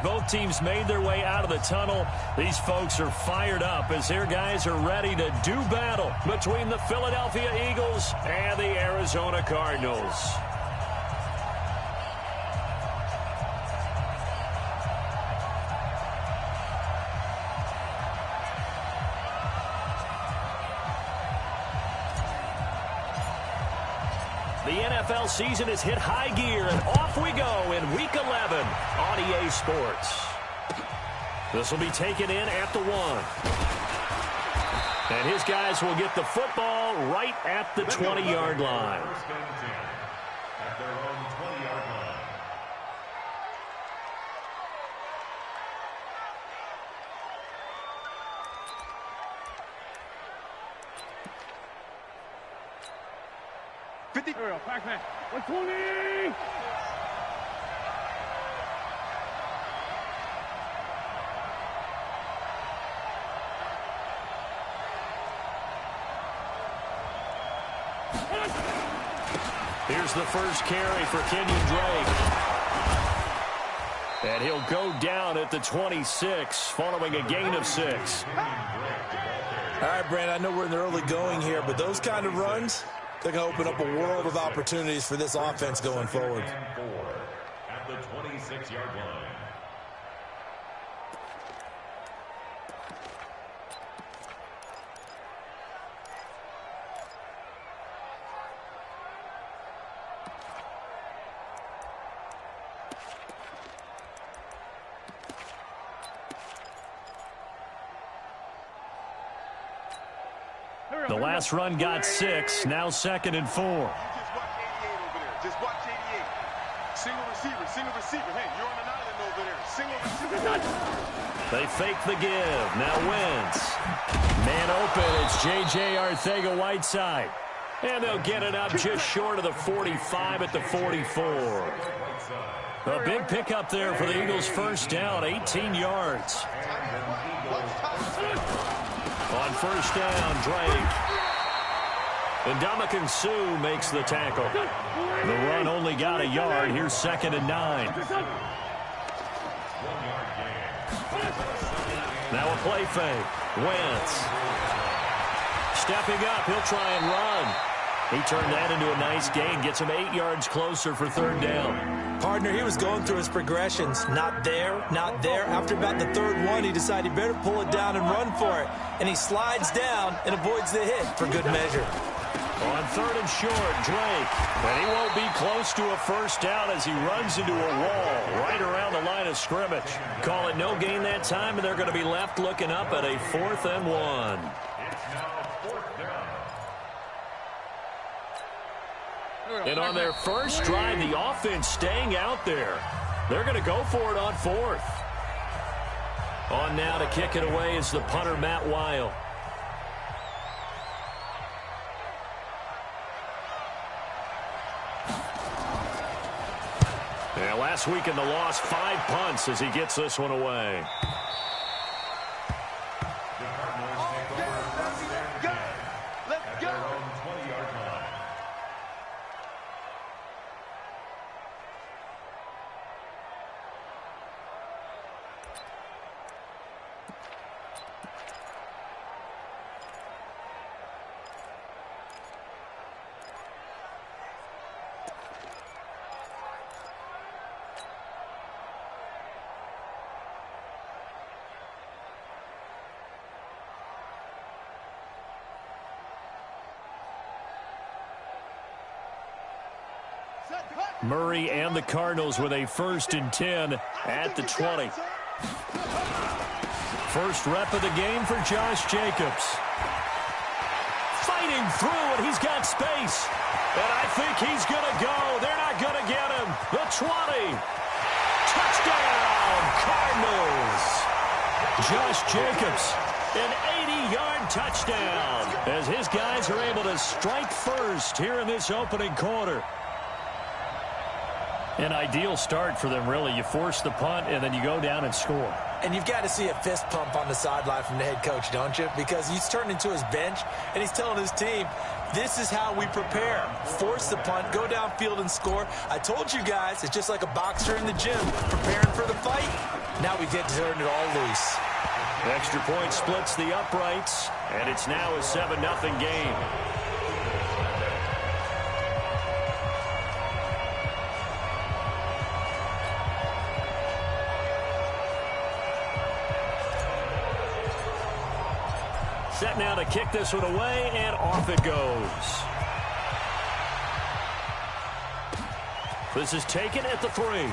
both teams made their way out of the tunnel. These folks are fired up as their guys are ready to do battle between the Philadelphia Eagles and the Arizona Cardinals. The NFL season has hit high gear, and off we go in Week 11 on EA Sports. This will be taken in at the 1. And his guys will get the football right at the 20-yard line. At their own 20-yard line. Back. 120! Here's the first carry for Kenyon Drake. And he'll go down at the 26 following a gain of 6. All right, Brandon, I know we're in the early going here, but those kind of runs, they're going to open up a world of opportunities for this offense going forward. At the 26-yard line. The last run got 6, now 2nd and 4. Just watch 88. Single receiver. Hey, you're on an island over there. Single receiver. They fake the give. Now Wentz. Man open. It's J.J. Arcega-Whiteside. And they'll get it up just short of the 45 at the 44. A big pickup there for the Eagles' first down, 18 yards. On first down, Drake. And Ndamukong Suh makes the tackle. The run only got a yard. Here's 2nd and 9. Now a play fake. Wentz. Stepping up, he'll try and run. He turned that into a nice gain. Gets him 8 yards closer for 3rd down. Partner, he was going through his progressions. Not there, not there. After about the 3rd one, he decided he better pull it down and run for it. And he slides down and avoids the hit for good measure. On 3rd and short, Drake. And he won't be close to a first down as he runs into a wall right around the line of scrimmage. Call it no gain that time, and they're going to be left looking up at a 4th and 1. And on their first drive, the offense staying out there. They're going to go for it on 4th. On now to kick it away is the punter, Matt Weil. Yeah, last week in the loss, 5 punts as he gets this one away. Murray and the Cardinals with a 1st and 10 at the 20. First rep of the game for Josh Jacobs. Fighting through, and he's got space. And I think he's going to go. They're not going to get him. The 20. Touchdown, Cardinals. Josh Jacobs, an 80-yard touchdown as his guys are able to strike first here in this opening quarter. An ideal start for them, really. You force the punt, and then you go down and score. And you've got to see a fist pump on the sideline from the head coach, don't you? Because he's turned into his bench, and he's telling his team, this is how we prepare. Force the punt, go downfield and score. I told you guys, it's just like a boxer in the gym preparing for the fight. Now we get to turn it all loose. Extra point splits the uprights, and it's now a 7-0 game. Set now to kick this one away, and off it goes. This is taken at the 3.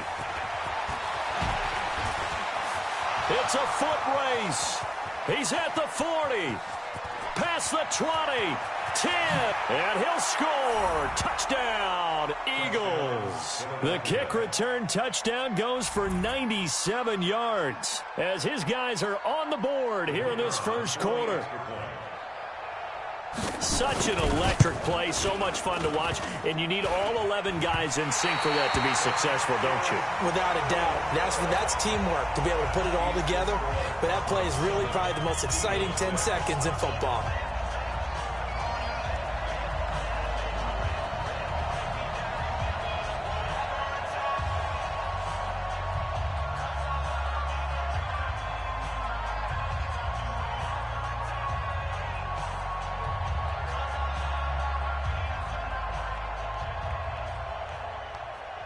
It's a foot race. He's at the 40. Past the 20. 10. And he'll score. Touchdown, Eagles. The kick return touchdown goes for 97 yards as his guys are on the board here in this first quarter. Such an electric play, so much fun to watch, and you need all 11 guys in sync for that to be successful, don't you? Without a doubt. That's teamwork to be able to put it all together, but that play is really probably the most exciting 10 seconds in football.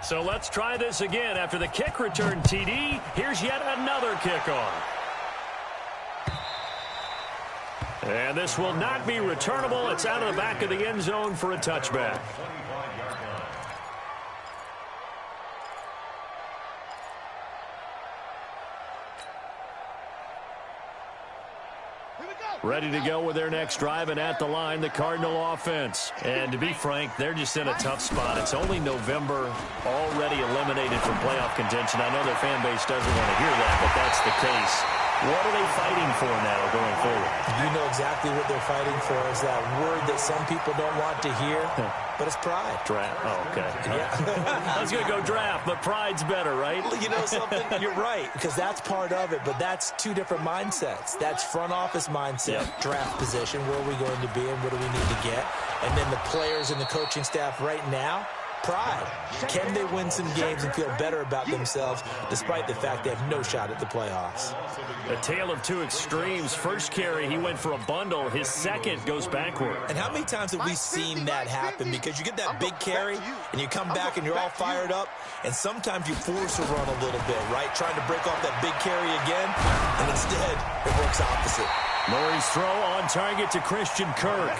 So let's try this again. After the kick return TD, here's yet another kickoff. And this will not be returnable. It's out of the back of the end zone for a touchback. Ready to go with their next drive, and at the line, the Cardinal offense. And to be frank, they're just in a tough spot. It's only November, already eliminated from playoff contention. I know their fan base doesn't want to hear that, but that's the case. What are they fighting for now going forward? You know exactly what they're fighting for. Is that word that some people don't want to hear, but it's pride. Draft. Oh, okay. Yeah. I was going to go draft, but pride's better, right? You know something? You're right, because that's part of it, but that's two different mindsets. That's front office mindset, draft position, where are we going to be and what do we need to get? And then the players and the coaching staff right now, pride. Can they win some games and feel better about themselves despite the fact they have no shot at the playoffs? A tale of two extremes. First carry, he went for a bundle. His second goes backward. And how many times have we seen that happen? Because you get that big carry, and you come back and you're all fired up, and sometimes you force a run a little bit, right? Trying to break off that big carry again, and instead it works opposite. Murray's throw on target to Christian Kirk.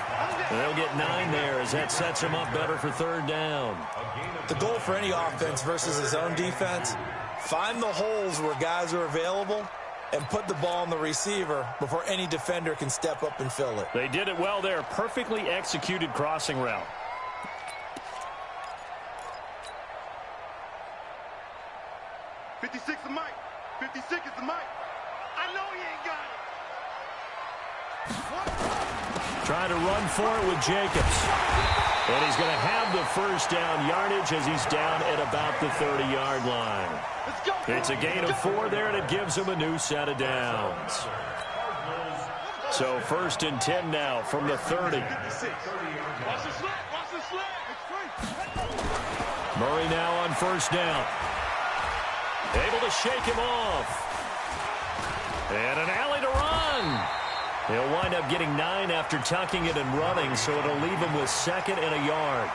They'll get 9 there as that sets him up better for third down. The goal for any offense versus his own defense, find the holes where guys are available and put the ball on the receiver before any defender can step up and fill it. They did it well there. Perfectly executed crossing route. '56 is Mike. 56 is the Mike. I know he ain't got it. Trying to run for it with Jacobs. And he's going to have the first down yardage as he's down at about the 30-yard line. It's a gain of 4 there, and it gives him a new set of downs. So 1st and 10 now from the 30. Murray now on first down. Able to shake him off. And an alley to run. He'll wind up getting 9 after tucking it and running, so it'll leave him with 2nd and a yard.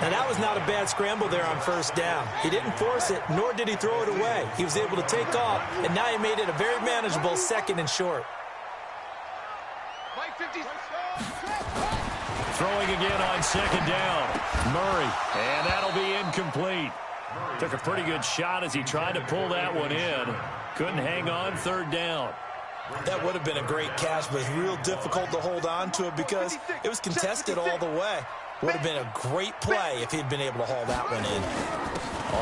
Now, that was not a bad scramble there on first down. He didn't force it, nor did he throw it away. He was able to take off, and now he made it a very manageable 2nd and short. Throwing again on 2nd down. Murray, and that'll be incomplete. Took a pretty good shot as he tried to pull that one in. Couldn't hang on 3rd down. That would have been a great catch, but it's real difficult to hold on to it because it was contested all the way. Would have been a great play if he'd been able to haul that one in.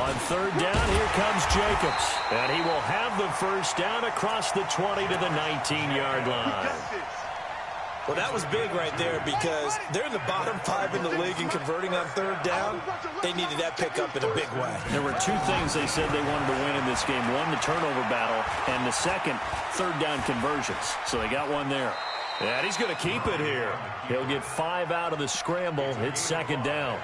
On 3rd down, here comes Jacobs. And he will have the first down across the 20 to the 19-yard line. Well, that was big right there because they're in the bottom 5 in the league and converting on 3rd down. They needed that pickup in a big way. There were 2 things they said they wanted to win in this game. One, the turnover battle, and the second, 3rd down conversions. So they got one there. And he's going to keep it here. He'll get 5 out of the scramble. It's 2nd down.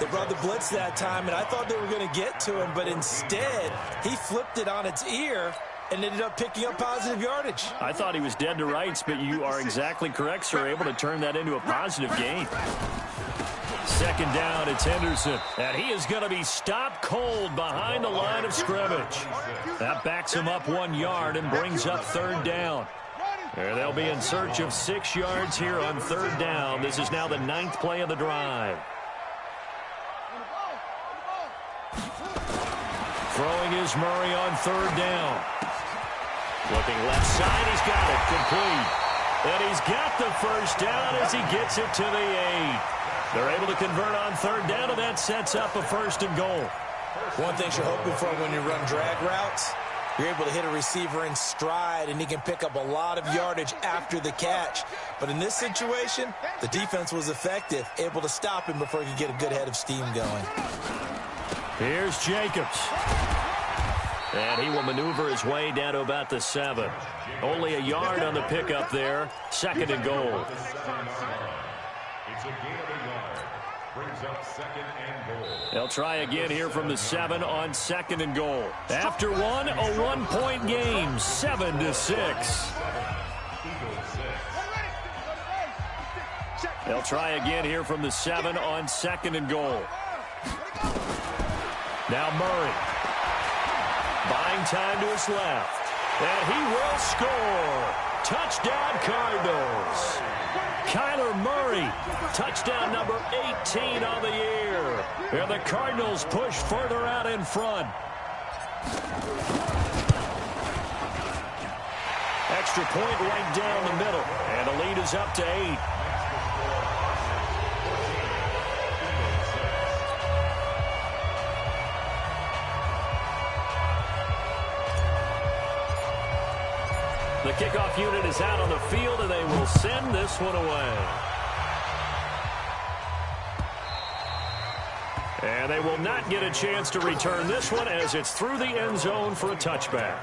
They brought the blitz that time, and I thought they were going to get to him, but instead, he flipped it on its ear and ended up picking up positive yardage. I thought he was dead to rights, but you are exactly correct, sir. Able to turn that into a positive gain. Second down, it's Henderson. And he is going to be stopped cold behind the line of scrimmage. That backs him up 1 yard and brings up third down. And they'll be in search of 6 yards here on third down. This is now the 9th play of the drive. Throwing is Murray on third down. Looking left side, he's got it, complete. And he's got the first down as he gets it to the 8. They're able to convert on third down, and that sets up a 1st and goal. One thing you're hoping for when you run drag routes, you're able to hit a receiver in stride, and he can pick up a lot of yardage after the catch. But in this situation, the defense was effective, able to stop him before he could get a good head of steam going. Here's Jacobs. And he will maneuver his way down to about the 7. Only a yard on the pickup there. 2nd and goal. It's a gain of a yard. Brings up 2nd and goal. They'll try again here from the 7 on 2nd and goal. After one, a 1-point game, 7-6. They'll try again here from the 7 on 2nd and goal. Now Murray. Buying time to his left. And he will score. Touchdown Cardinals. Kyler Murray, touchdown number 18 on the year. And the Cardinals push further out in front. Extra point right down the middle. And the lead is up to 8. The kickoff unit is out on the field, and they will send this one away. And they will not get a chance to return this one as it's through the end zone for a touchback.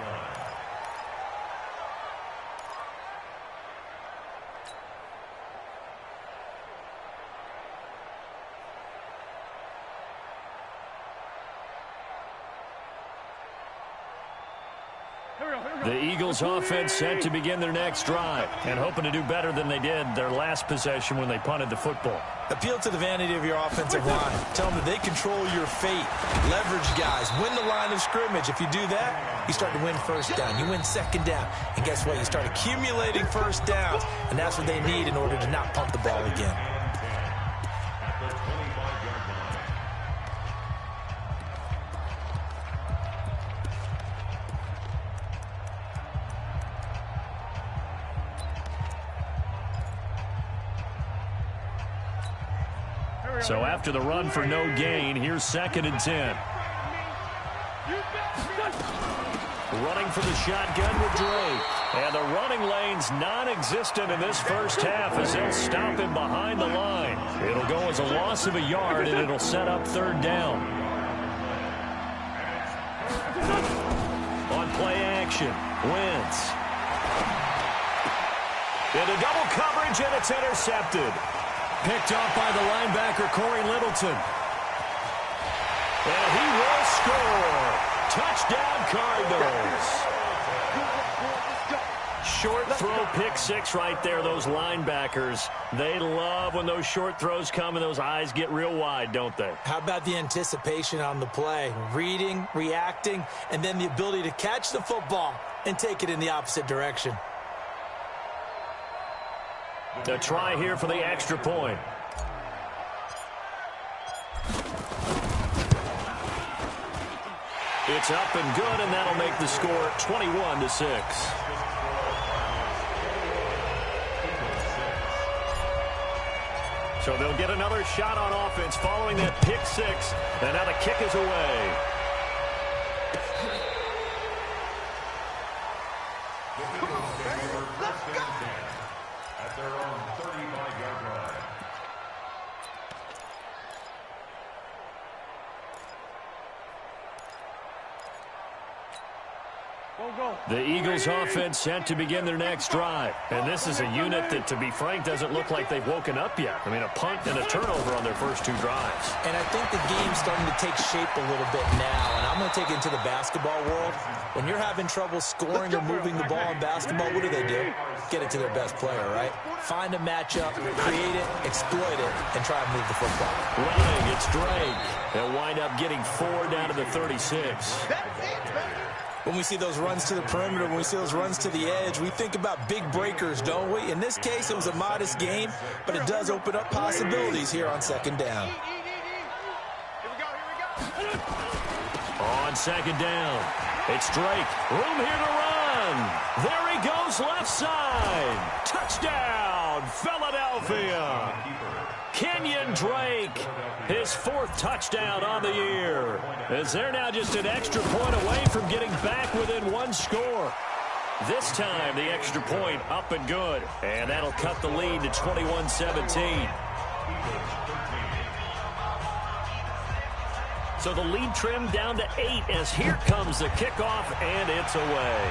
The Eagles offense set to begin their next drive and hoping to do better than they did their last possession when they punted the football. Appeal to the vanity of your offensive line. Tell them that they control your fate. Leverage guys. Win the line of scrimmage. If you do that, you start to win first down. You win second down. And guess what? You start accumulating first downs. And that's what they need in order to not punt the ball again. So after the run for no gain, here's 2nd and 10. Running for the shotgun with Drake. And the running lane's non-existent in this first half as they'll stop him behind the line. It'll go as a loss of a yard, and it'll set up third down. On play action, Wentz. Into double coverage, and it's intercepted. Picked off by the linebacker, Corey Littleton. And he will score. Touchdown, Cardinals. Short throw, pick 6 right there, those linebackers. They love when those short throws come and those eyes get real wide, don't they? How about the anticipation on the play? Reading, reacting, and then the ability to catch the football and take it in the opposite direction. A try here for the extra point. It's up and good, and that'll make the score 21-6. So they'll get another shot on offense following that pick 6, and now the kick is away. At their own 35-yard line. The Eagles offense set to begin their next drive. And this is a unit that, to be frank, doesn't look like they've woken up yet. I mean, a punt and a turnover on their first two drives. And I think the game's starting to take shape a little bit now. And I'm going to take it into the basketball world. When you're having trouble scoring or moving the ball in basketball, what do? Get it to their best player, right? Find a matchup, create it, exploit it, and try and move the football. Running, it's Drake. They'll wind up getting 4 down to the 36. When we see those runs to the perimeter, when we see those runs to the edge, we think about big breakers, don't we? In this case, it was a modest game, but it does open up possibilities here on second down. On second down, it's Drake. Room here to run. There he goes, left side. Touchdown, Philadelphia. Kenyon Drake, his 4th touchdown on the year. As they're now just an extra point away from getting back within 1 score. This time, the extra point up and good. And that'll cut the lead to 21-17. So the lead trimmed down to 8 as here comes the kickoff, and it's away.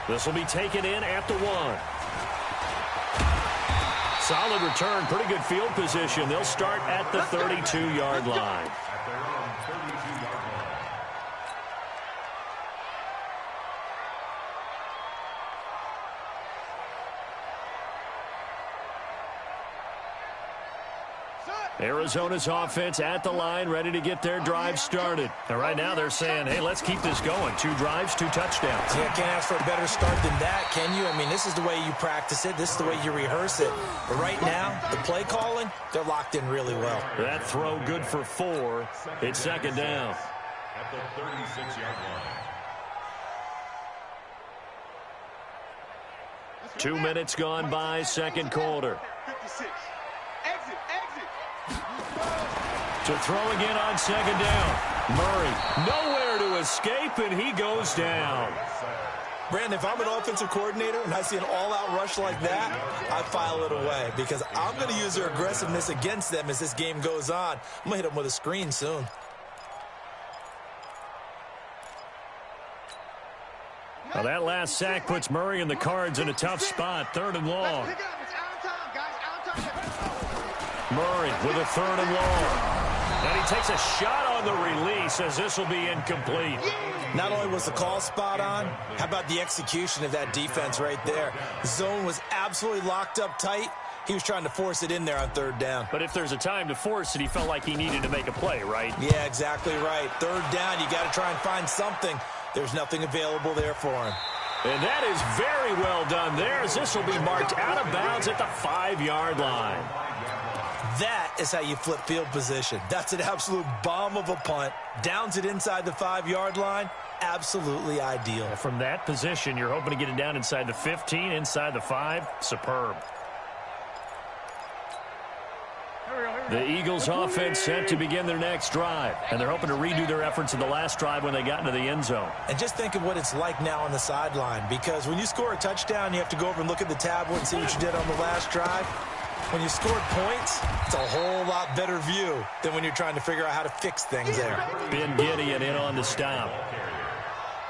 This will be taken in at the 1. Solid return, pretty good field position. They'll start at the 32-yard line. Arizona's offense at the line, ready to get their drive started. And right now they're saying, hey, let's keep this going. 2 drives, 2 touchdowns. Yeah, can't ask for a better start than that, can you? I mean, this is the way you practice it. This is the way you rehearse it. But right now, the play calling, they're locked in really well. That throw good for 4. It's second down. At the 36-yard line. 2 minutes gone by, second quarter. 56. Exit. To throw again on second down. Murray, nowhere to escape, and he goes down. Brandon, if I'm an offensive coordinator and I see an all-out rush like that, I file it away because I'm going to use their aggressiveness against them as this game goes on. I'm going to hit them with a screen soon. Well, that last sack puts Murray and the Cards in a tough spot, 3rd and long. Murray with a 3rd and long. And he takes a shot on the release as this will be incomplete. Not only was the call spot on, how about the execution of that defense right there? The zone was absolutely locked up tight. He was trying to force it in there on 3rd down. But if there's a time to force it, he felt like he needed to make a play, right? Yeah, exactly right. 3rd down, you got to try and find something. There's nothing available there for him. And that is very well done there as this will be marked out of bounds at the 5-yard line. That is how you flip field position. That's an absolute bomb of a punt. Downs it inside the 5-yard line. Absolutely ideal. From that position, you're hoping to get it down inside the 15, inside the 5. Superb. The Eagles offense set to begin their next drive, and they're hoping to redo their efforts in the last drive when they got into the end zone. And just think of what it's like now on the sideline, because when you score a touchdown, you have to go over and look at the tablet and see what you did on the last drive. When you scored points, it's a whole lot better view than when you're trying to figure out how to fix things there. Ben Gideon in on the stop.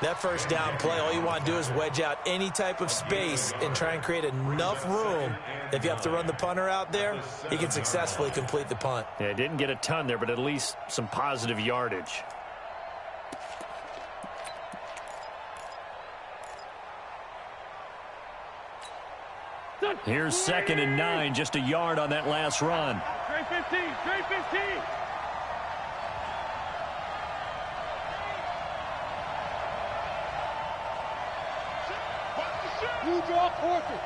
That first down play, all you want to do is wedge out any type of space and try and create enough room. If you have to run the punter out there, he can successfully complete the punt. Yeah, didn't get a ton there, but at least some positive yardage. Here's 2nd and 9, just a yard on that last run. Straight 15, straight 15. You draw quarter.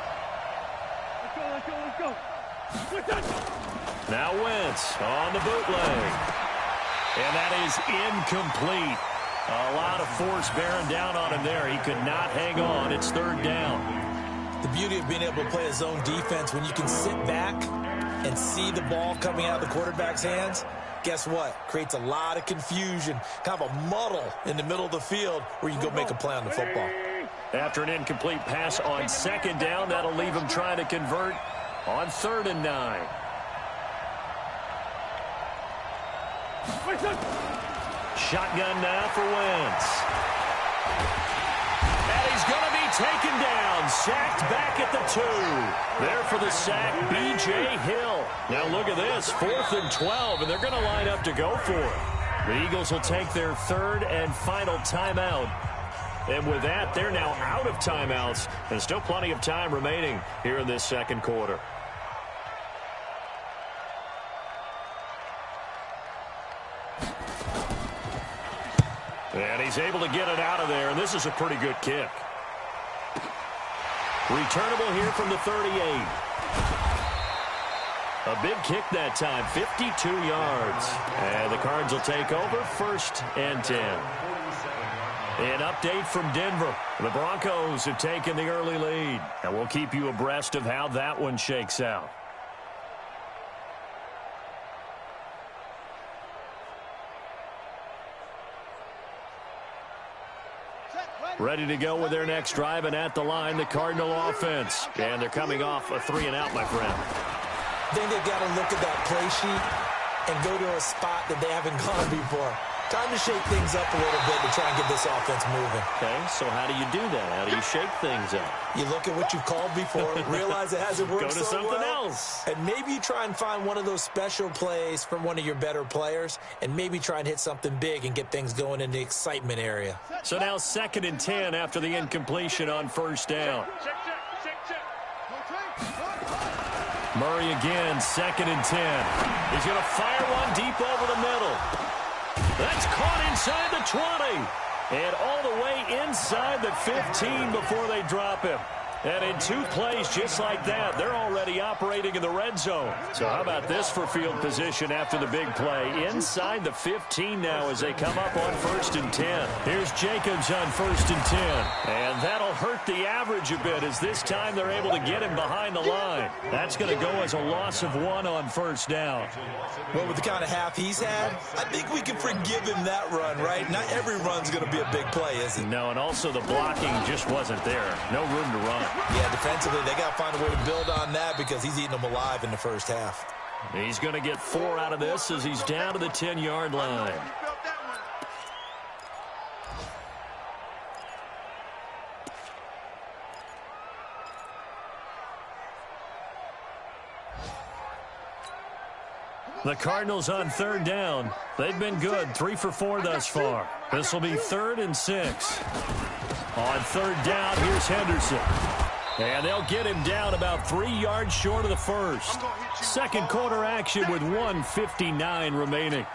Let's go. Now Wentz on the bootleg. And that is incomplete. A lot of force bearing down on him there. He could not hang on. It's 3rd down. The beauty of being able to play a zone defense when you can sit back and see the ball coming out of the quarterback's hands, guess what? Creates a lot of confusion, kind of a muddle in the middle of the field where you can go make a play on the football. After an incomplete pass on 2nd down, that'll leave him trying to convert on 3rd and 9. Shotgun now for Wentz. And he's going to be taken down. Sacked back at the 2. There for the sack, B.J. Hill. Now look at this, 4th and 12, and they're going to line up to go for it. The Eagles will take their 3rd and final timeout. And with that, they're now out of timeouts. And still plenty of time remaining here in this second quarter. And he's able to get it out of there. And this is a pretty good kick. Returnable here from the 38. A big kick that time, 52 yards. And the Cards will take over 1st and 10. An update from Denver. The Broncos have taken the early lead. And we'll keep you abreast of how that one shakes out. Ready to go with their next drive, and at the line, the Cardinal offense. And they're coming off a 3-and-out, my friend. I think they've got to look at that play sheet and go to a spot that they haven't gone before. Time to shake things up a little bit to try and get this offense moving. Okay, so how do you do that? How do you shake things up? You look at what you've called before, realize it hasn't worked so well. Go to something else. And maybe you try and find one of those special plays from one of your better players, and maybe try and hit something big and get things going in the excitement area. So now 2nd and 10 after the incompletion on 1st down. Check. Murray again, 2nd and 10. He's going to fire one deep over the middle. That's caught inside the 20. And all the way inside the 15 before they drop him. And in 2 plays just like that, they're already operating in the red zone. So how about this for field position after the big play? Inside the 15 now as they come up on 1st and 10. Here's Jacobs on 1st and 10. And that'll hurt the average a bit as this time they're able to get him behind the line. That's going to go as a loss of 1 on 1st down. Well, with the kind of half he's had, I think we can forgive him that run, right? Not every run's going to be a big play, is it? No, and also the blocking just wasn't there. No room to run. Yeah, defensively, they got to find a way to build on that because he's eating them alive in the first half. He's going to get 4 out of this as he's down to the 10-yard line. The Cardinals on 3rd down. They've been good, 3 for 4 thus far. This will be 3rd and 6. On 3rd down, here's Henderson. And they'll get him down about 3 yards short of the first. Second quarter action with 1:59 remaining.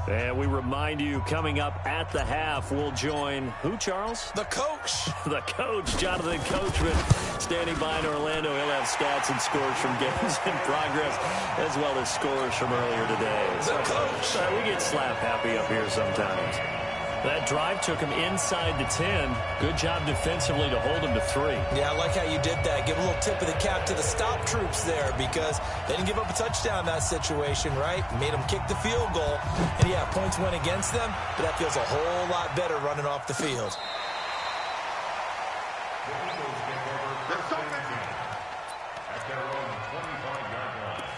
And we remind you, coming up at the half, we'll join who, Charles? The coach. The coach, Jonathan Coachman, standing by in Orlando. He'll have stats and scores from games in progress, as well as scores from earlier today. The coach. We get slap happy up here sometimes. That drive took him inside the 10. Good job defensively to hold him to 3. Yeah, I like how you did that. Give a little tip of the cap to the stop troops there because they didn't give up a touchdown in that situation, right? Made them kick the field goal. And, yeah, points went against them, but that feels a whole lot better running off the field. At their own 25-yard line.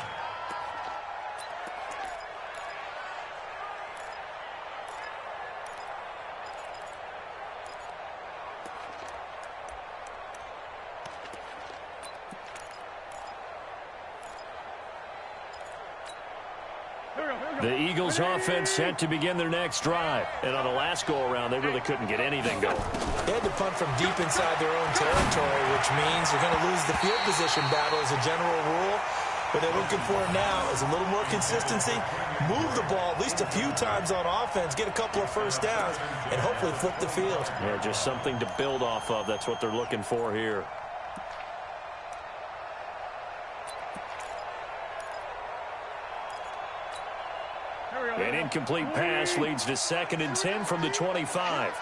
The Eagles offense set to begin their next drive. And on the last go-around, they really couldn't get anything going. They had to punt from deep inside their own territory, which means they're going to lose the field position battle as a general rule. What they're looking for now is a little more consistency, move the ball at least a few times on offense, get a couple of first downs, and hopefully flip the field. Yeah, just something to build off of. That's what they're looking for here. An incomplete pass leads to 2nd and 10 from the 25.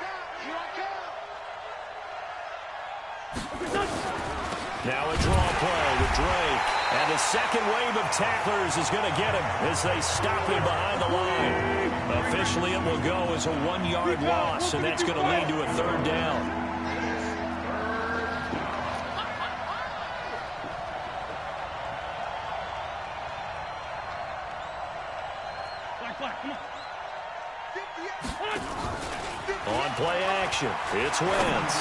Now a draw play with Drake. And the second wave of tacklers is going to get him as they stop him behind the line. Officially, it will go as a 1-yard loss, and that's going to lead to a 3rd down. On play action, it's Wentz.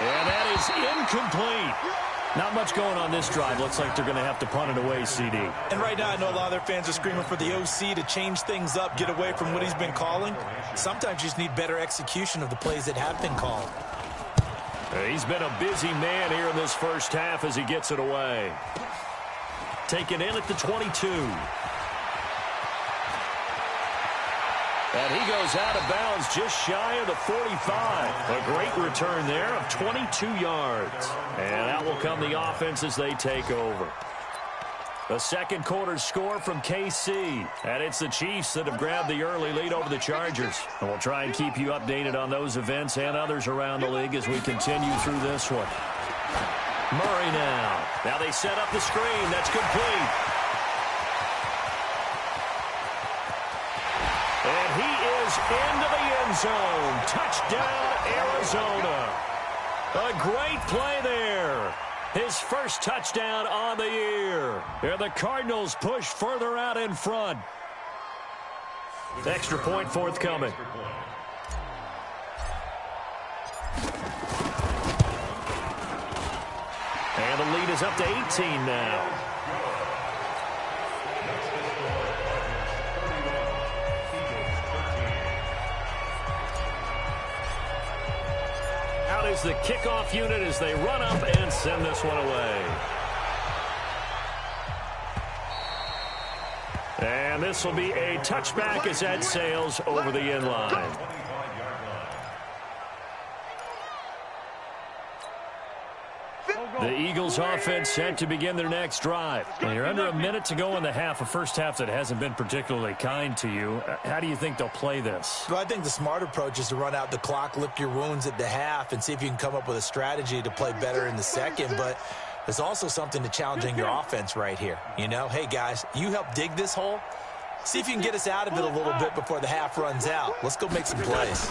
And that is incomplete. Not much going on this drive. Looks like they're going to have to punt it away, CD. And right now, I know a lot of their fans are screaming for the OC to change things up, get away from what he's been calling. Sometimes you just need better execution of the plays that have been called. He's been a busy man here in this first half as he gets it away. Taken in at the 22. And he goes out of bounds just shy of the 45. A great return there of 22 yards. And out will come the offense as they take over. The second quarter score from KC. And it's the Chiefs that have grabbed the early lead over the Chargers. And we'll try and keep you updated on those events and others around the league as we continue through this one. Murray now. Now they set up the screen. That's complete. And he is into the end zone. Touchdown, Arizona. A great play there. His first touchdown on the year. And the Cardinals push further out in front. Extra point forthcoming. And the lead is up to 18 now. Out is the kickoff unit as they run up and send this one away. And this will be a touchback as that sails over the end line. The Eagles offense set to begin their next drive. And you're under a minute to go in the half, a first half that hasn't been particularly kind to you. How do you think they'll play this? Well, I think the smart approach is to run out the clock, lick your wounds at the half, and see if you can come up with a strategy to play better in the second. But there's also something to challenging your offense right here. You know, hey, guys, you help dig this hole. See if you can get us out of it a little bit before the half runs out. Let's go make some plays.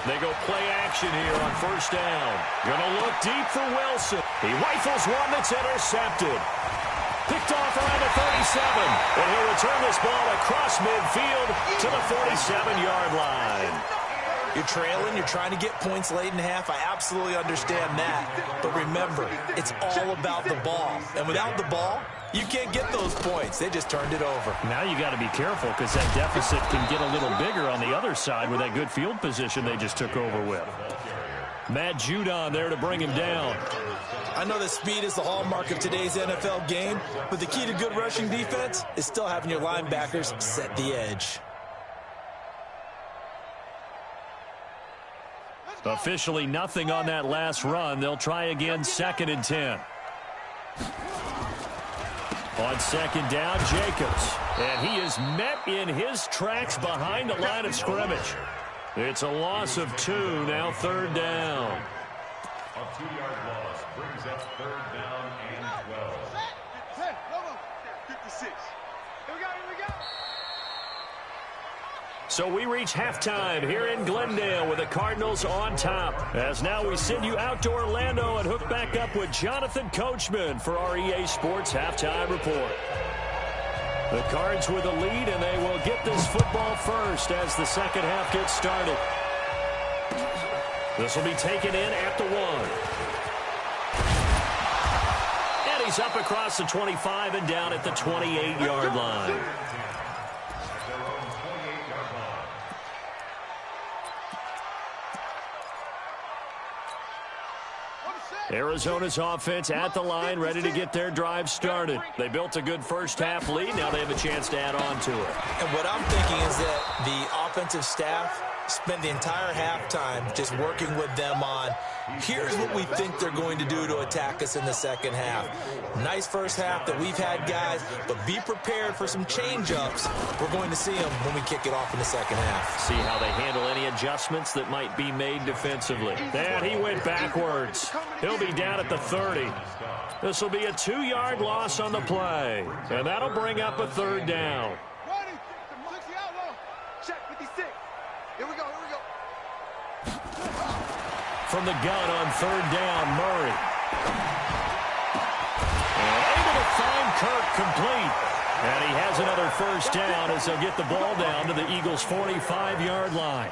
They go play action here on first down. Gonna look deep for Wilson. He rifles one that's intercepted. Picked off around the 37. And he'll return this ball across midfield to the 47-yard line. You're trailing, you're trying to get points late in half. I absolutely understand that. But remember, it's all about the ball. And without the ball, you can't get those points. They just turned it over. Now you got to be careful because that deficit can get a little bigger on the other side with that good field position they just took over with. Matt Judon there to bring him down. I know that speed is the hallmark of today's NFL game, but the key to good rushing defense is still having your linebackers set the edge. Officially nothing on that last run. They'll try again, 2nd and 10. On second down, Jacobs. And he is met in his tracks behind the line of scrimmage. It's a loss of 2, now 3rd down. A 2-yard loss brings up 3rd down and 12. 56. Here we go. So we reach halftime here in Glendale with the Cardinals on top. As now we send you out to Orlando and hook back up with Jonathan Coachman for our EA Sports Halftime Report. The Cards with the lead, and they will get this football first as the second half gets started. This will be taken in at the 1. And he's up across the 25 and down at the 28-yard line. Arizona's offense at the line, ready to get their drive started. They built a good first half lead. Now they have a chance to add on to it. And what I'm thinking is that the offensive staff spent the entire halftime just working with them on, here's what we think they're going to do to attack us in the second half. Nice first half that we've had, guys, but be prepared for some change-ups. We're going to see them when we kick it off in the second half. See how they handle any adjustments that might be made defensively. And he went backwards. He'll be down at the 30. This will be a 2-yard loss on the play. And that'll bring up a 3rd down. Here we go. From the gun on 3rd down, Murray. And able to find Kirk complete. And he has another first down as they'll get the ball down to the Eagles' 45-yard line.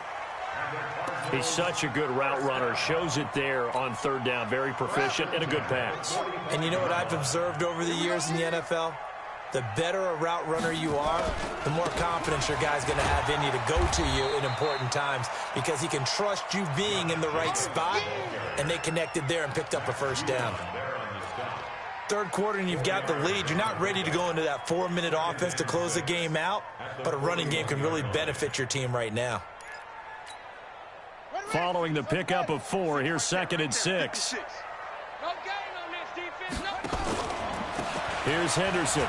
He's such a good route runner. Shows it there on third down. Very proficient and a good pass. And you know what I've observed over the years in the NFL? The better a route runner you are, the more confidence your guy's going to have in you to go to you in important times because he can trust you being in the right spot, and they connected there and picked up a first down. Third quarter and you've got the lead. You're not ready to go into that 4-minute offense to close the game out, but a running game can really benefit your team right now. Following the pickup of 4, here's 2nd and 6. No gain on this defense. No. Here's Henderson.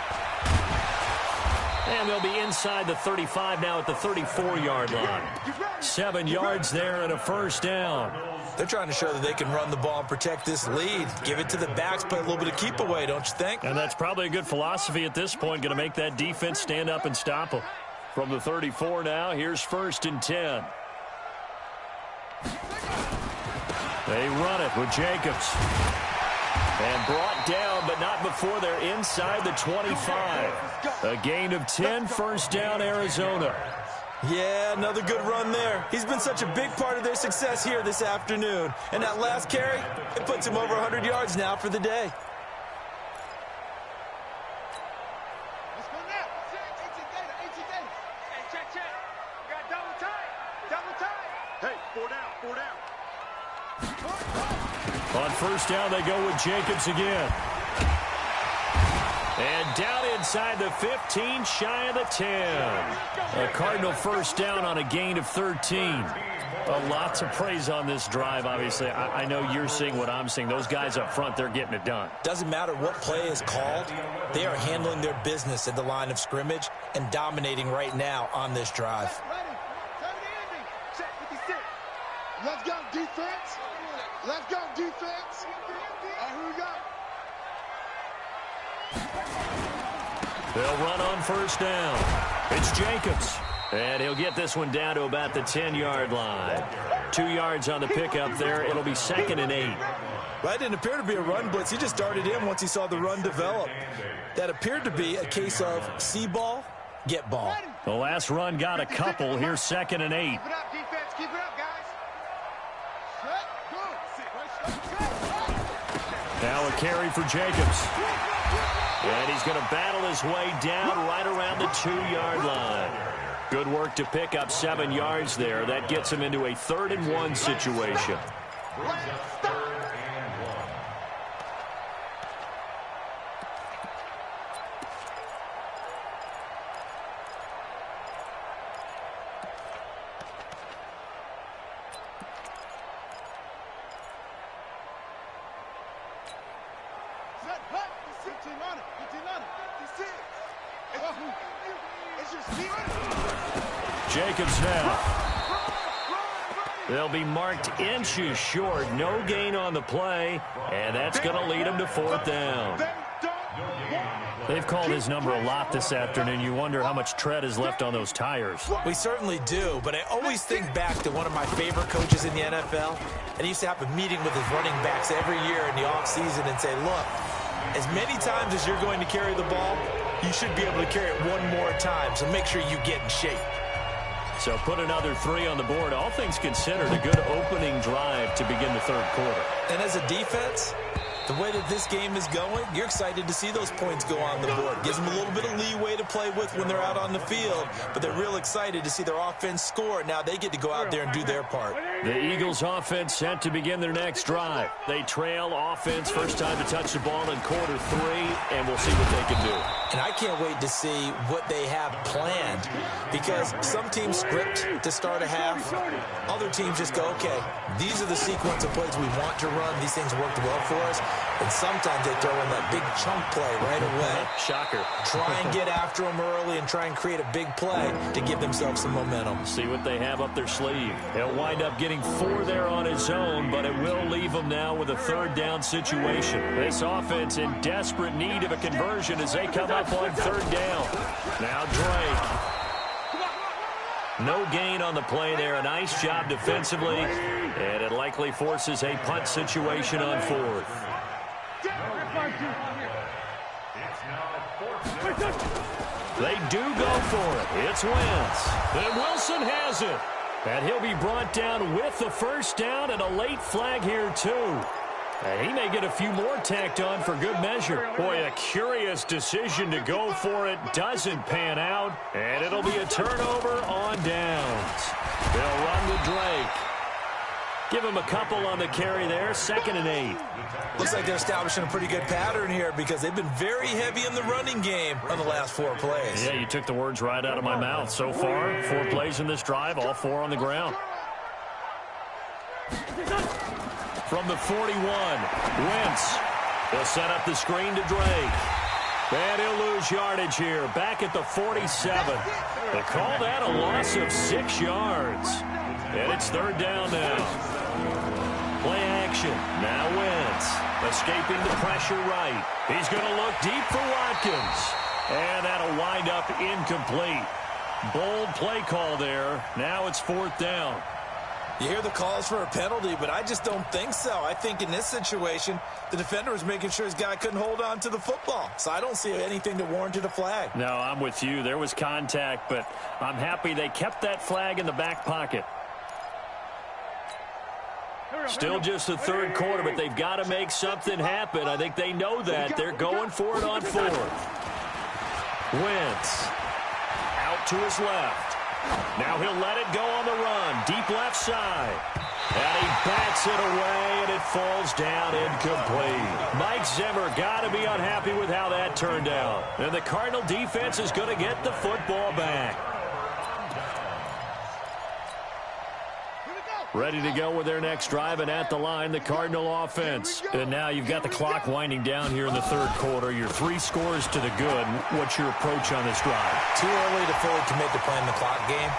And they'll be inside the 35 now at the 34-yard line. 7 yards there and a first down. They're trying to show that they can run the ball and protect this lead. Give it to the backs, play a little bit of keep away, don't you think? And that's probably a good philosophy at this point. Going to make that defense stand up and stop them. From the 34 now, here's 1st and 10. They run it with Jacobs. And brought down, but not before they're inside the 25. A gain of 10, first down, Arizona. Yeah, another good run there. He's been such a big part of their success here this afternoon. And that last carry, it puts him over 100 yards now for the day. Let's go now. Hey, check. You got double tight. Hey, 4 down. On first down, they go with Jacobs again. And down inside the 15, shy of the 10. A Cardinal first down on a gain of 13. Lots of praise on this drive, obviously. I know you're seeing what I'm seeing. Those guys up front, they're getting it done. Doesn't matter what play is called. They are handling their business at the line of scrimmage and dominating right now on this drive. Ready. Turn the ending. Check 56. Let's go, defense. All right, here we go. They'll run on first down. It's Jacobs. And he'll get this one down to about the 10-yard line. 2 yards on the pickup there. It'll be 2nd and 8. That didn't appear to be a run blitz. He just darted in once he saw the run develop. That appeared to be a case of see ball, get ball. The last run got a couple. Here's 2nd and 8. Keep it up, defense. Keep it up, guys. Now a carry for Jacobs. And he's going to battle his way down right around the 2-yard line. Good work to pick up 7 yards there. That gets him into a 3rd and 1 situation. Jacobs now. They'll be marked inches short. No gain on the play, and that's going to lead them to 4th down. They've called his number a lot this afternoon. You wonder how much tread is left on those tires. We certainly do, but I always think back to one of my favorite coaches in the NFL, and he used to have a meeting with his running backs every year in the offseason and say, look, as many times as you're going to carry the ball, you should be able to carry it one more time, so make sure you get in shape. So put another 3 on the board. All things considered, a good opening drive to begin the 3rd quarter. And as a defense, the way that this game is going, you're excited to see those points go on the board. Gives them a little bit of leeway to play with when they're out on the field, but they're real excited to see their offense score. Now they get to go out there and do their part. The Eagles offense set to begin their next drive. They trail offense, first time to touch the ball in quarter 3, and we'll see what they can do. And I can't wait to see what they have planned, because some teams script to start a half. Other teams just go, okay, these are the sequence of plays we want to run. These things worked well for us. And sometimes they throw in that big chunk play right away. Shocker. Try and get after them early and try and create a big play to give themselves some momentum. See what they have up their sleeve. He'll wind up getting 4 there on his own, but it will leave him now with a 3rd down situation. This offense in desperate need of a conversion as they come up on 3rd down. Now Drake. No gain on the play there. A nice job defensively, and it likely forces a punt situation on 4th. They do go for it. It's Wentz. And Wilson has it. And he'll be brought down with the first down and a late flag here, too. And he may get a few more tacked on for good measure. Boy, a curious decision to go for it. Doesn't pan out. And it'll be a turnover on downs. They'll run with Drake. Give him a couple on the carry there. 2nd and 8. Looks like they're establishing a pretty good pattern here because they've been very heavy in the running game on the last 4 plays. Yeah, you took the words right out of my mouth. So far, 4 plays in this drive, all 4 on the ground. From the 41, Wentz. They'll set up the screen to Drake. And he'll lose yardage here. Back at the 47. They call that a loss of 6 yards. And it's 3rd down now. Play action. Now Wentz. Escaping the pressure right. He's going to look deep for Watkins. And that'll wind up incomplete. Bold play call there. Now it's 4th down. You hear the calls for a penalty, but I just don't think so. I think in this situation, the defender was making sure his guy couldn't hold on to the football. So I don't see anything that warranted a flag. No, I'm with you. There was contact, but I'm happy they kept that flag in the back pocket. Still just the 3rd quarter, but they've got to make something happen. I think they know that. They're going for it on 4th. Wentz out to his left. Now he'll let it go on the run. Deep left side. And he bats it away, and it falls down incomplete. Mike Zimmer got to be unhappy with how that turned out. And the Cardinal defense is going to get the football back. Ready to go with their next drive, and at the line, the Cardinal offense. And now you've got the clock winding down here in the 3rd quarter. Your 3 scores to the good. What's your approach on this drive? Too early to fully commit to playing the clock game.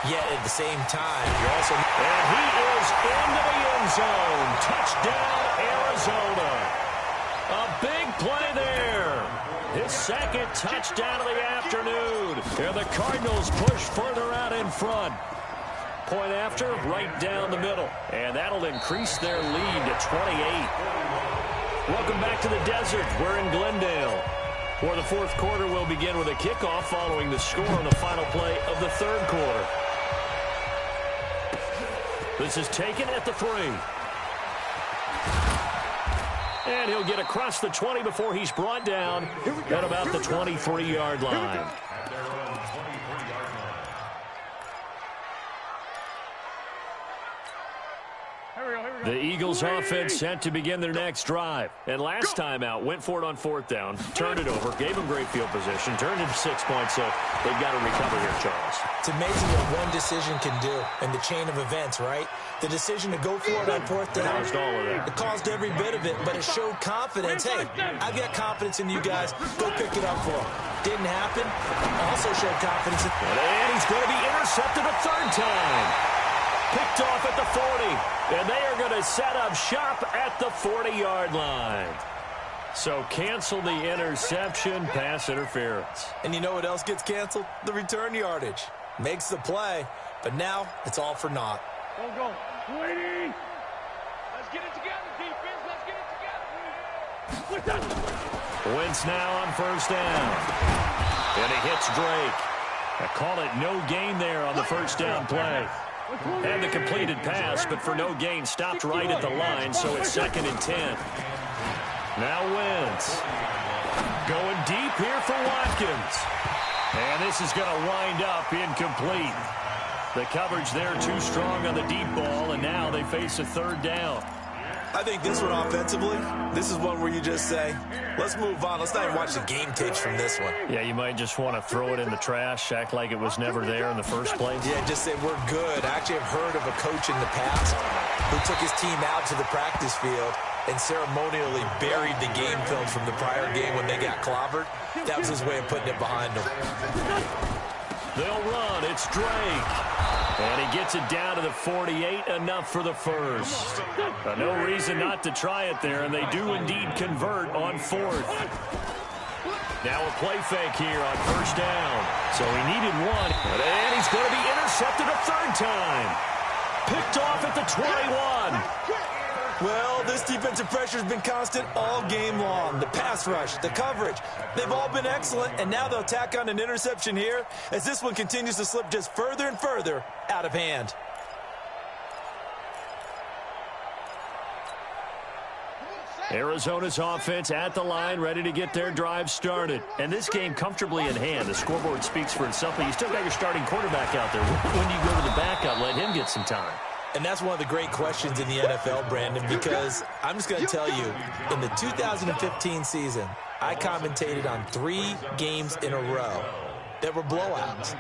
Yet at the same time, you're also... And he is into the end zone. Touchdown, Arizona. A big play there. His 2nd touchdown of the afternoon. And the Cardinals push further out in front. Point after, right down the middle. And that'll increase their lead to 28. Welcome back to the desert. We're in Glendale. For the 4th quarter, we'll begin with a kickoff following the score on the final play of the 3rd quarter. This is taken at the 3. And he'll get across the 20 before he's brought down at about the 23-yard line. The Eagles offense set to begin their next drive. And last time out, went for it on 4th down, turned it over, gave them great field position, turned into 6 points, so they've got to recover here, Charles. It's amazing what one decision can do in the chain of events, right? The decision to go for it on 4th down. Caused all of that. It caused every bit of it, but it showed confidence. Hey, I've got confidence in you guys. Go pick it up for them. Didn't happen. Also showed confidence. And he's going to be intercepted a 3rd time. Picked off at the 40, and they are going to set up shop at the 40-yard line. So cancel the interception, pass interference. And you know what else gets canceled? The return yardage. Makes the play, but now it's all for naught. Go. Waiting. Let's get it together, defense. Let's get it together. Wentz now on 1st down. And he hits Drake. I call it no gain there on the 1st down play. And the completed pass, but for no gain, stopped right at the line, so it's 2nd and 10. Now Wentz going deep here for Watkins. And this is going to wind up incomplete. The coverage there too strong on the deep ball, and now they face a 3rd down. I think this one offensively, this is one where you just say, let's move on. Let's not even watch the game tapes from this one. Yeah, you might just want to throw it in the trash, act like it was never there in the first place. Yeah, just say we're good. I actually have heard of a coach in the past who took his team out to the practice field and ceremonially buried the game film from the prior game when they got clobbered. That was his way of putting it behind them. They'll run. It's Drake. And he gets it down to the 48, enough for the first. No reason not to try it there, and they do indeed convert on 4th. Now a play fake here on 1st down. So he needed one, and he's going to be intercepted a 3rd time. Picked off at the 21. Well, this defensive pressure has been constant all game long. The pass rush, the coverage, they've all been excellent, and now they'll tack on an interception here as this one continues to slip just further and further out of hand. Arizona's offense at the line, ready to get their drive started. And this game comfortably in hand. The scoreboard speaks for itself, but you still got your starting quarterback out there. When do you go to the backup, let him get some time? And that's one of the great questions in the NFL, Brandon, because I'm just going to tell you, in the 2015 season, I commentated on 3 games in a row that were blowouts.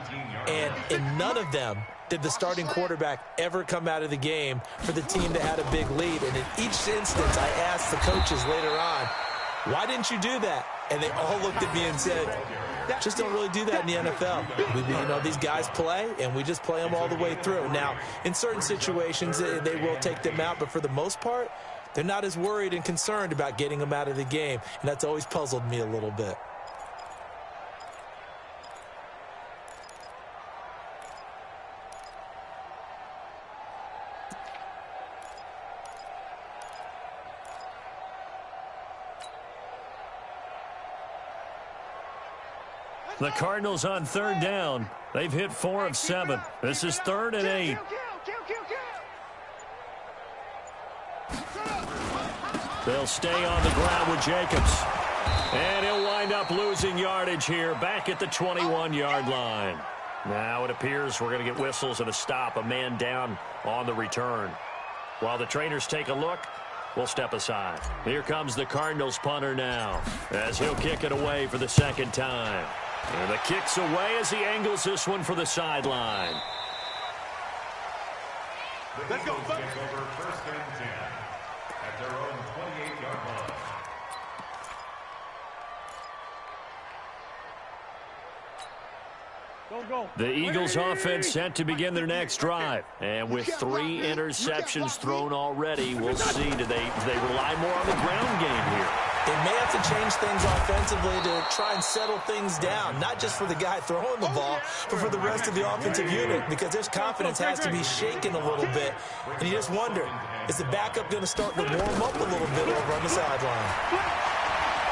And in none of them did the starting quarterback ever come out of the game for the team that had a big lead. And in each instance, I asked the coaches later on, why didn't you do that? And they all looked at me and said, just don't really do that in the NFL. These guys play, and we just play them all the way through. Now, in certain situations, they will take them out, but for the most part, they're not as worried and concerned about getting them out of the game, and that's always puzzled me a little bit. The Cardinals on 3rd down. They've hit 4 of 7. This is 3rd and 8. They'll stay on the ground with Jacobs. And he'll wind up losing yardage here back at the 21-yard line. Now it appears we're going to get whistles and a stop, a man down on the return. While the trainers take a look, we'll step aside. Here comes the Cardinals punter now as he'll kick it away for the 2nd time. And the kick's away as he angles this one for the sideline. Let's go. Take over 1st and 10 at their own 28-yard line. The Eagles offense set to begin their next drive. And with 3 interceptions thrown already, we'll see, do they rely more on the ground game here? They may have to change things offensively to try and settle things down, not just for the guy throwing the ball, but for the rest of the offensive unit, because their confidence has to be shaken a little bit. And you just wonder, is the backup going to start to warm up a little bit over on the sideline?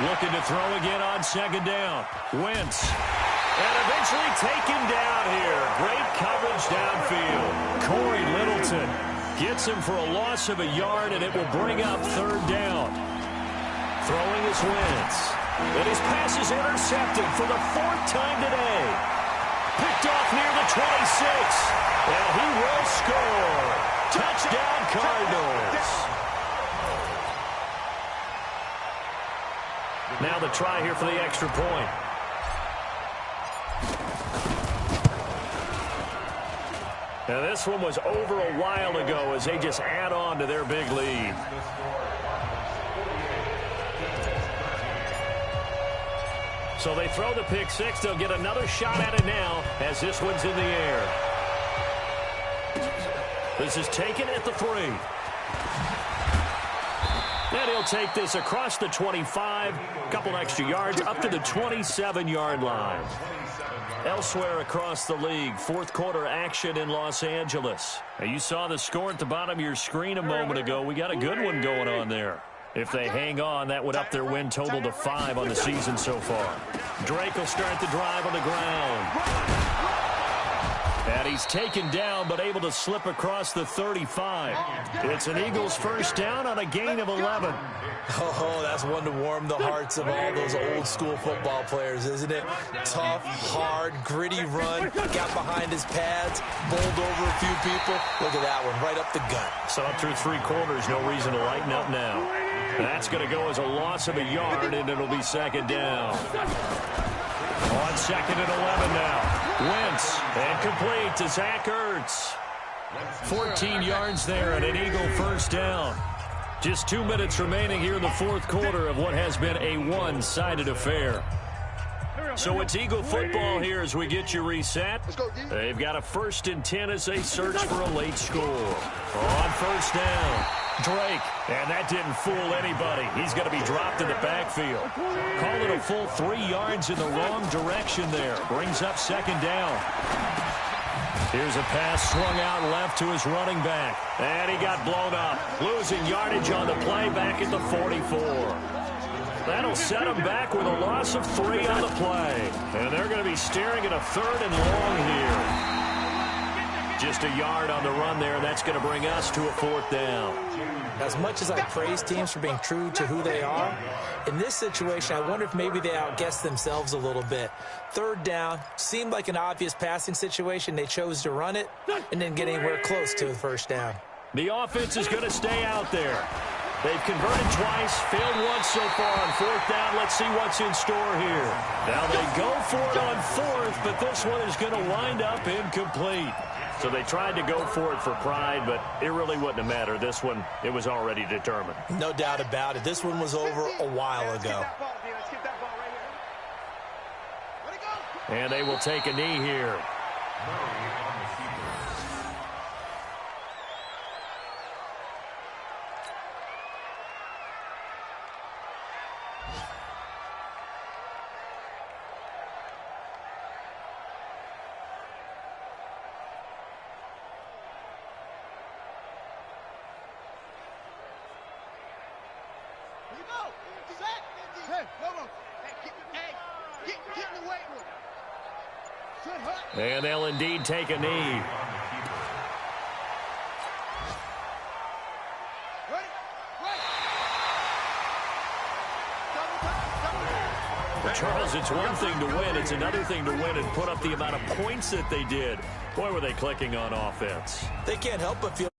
Looking to throw again on 2nd down. Wentz. And eventually taken down here. Great coverage downfield. Corey Littleton gets him for a loss of a yard, and it will bring up 3rd down. Throwing his Wentz. And his pass is intercepted for the 4th time today. Picked off near the 26. And he will score. Touchdown, Cardinals. Now the try here for the extra point. Now this one was over a while ago as they just add on to their big lead. So they throw the pick 6. They'll get another shot at it now as this one's in the air. This is taken at the 3. And he'll take this across the 25, couple extra yards, up to the 27-yard line. Elsewhere across the league, 4th quarter action in Los Angeles. Now you saw the score at the bottom of your screen a moment ago. We got a good one going on there. If they hang on, that would up their win total to 5 on the season so far. Drake will start the drive on the ground. And he's taken down, but able to slip across the 35. It's an Eagles 1st down on a gain of 11. Oh, that's one to warm the hearts of all those old-school football players, isn't it? Tough, hard, gritty run, got behind his pads, bowled over a few people. Look at that one, right up the gut. So up through 3 quarters, no reason to lighten up now. That's going to go as a loss of a yard, and it'll be 2nd down. On 2nd and 11 now. Wentz, and complete to Zach Ertz. 14 yards there and an Eagle 1st down. Just 2 minutes remaining here in the 4th quarter of what has been a one-sided affair. So it's Eagle football here as we get you reset. They've got a 1st and 10 as they search for a late score. On 1st down, Drake, and that didn't fool anybody. He's going to be dropped in the backfield. Call it a full 3 yards in the wrong direction there. Brings up 2nd down. Here's a pass swung out left to his running back. And he got blown up. Losing yardage on the play back at the 44. That'll set him back with a loss of 3 on the play. And they're going to be staring at a 3rd and long here. Just a yard on the run there, and that's going to bring us to a 4th down. As much as I praise teams for being true to who they are, in this situation, I wonder if maybe they outguessed themselves a little bit. 3rd down, seemed like an obvious passing situation. They chose to run it and didn't get anywhere close to the 1st down. The offense is going to stay out there. They've converted twice, failed once so far on 4th down. Let's see what's in store here. Now they go for it on 4th, but this one is going to wind up incomplete. So they tried to go for it for pride, but it really wouldn't have mattered. This one, it was already determined. No doubt about it. This one was over a while ago. And they will take a knee here. And they'll indeed take a knee. Well, Charles, it's one thing to win. It's another thing to win and put up the amount of points that they did. Boy, were they clicking on offense. They can't help but feel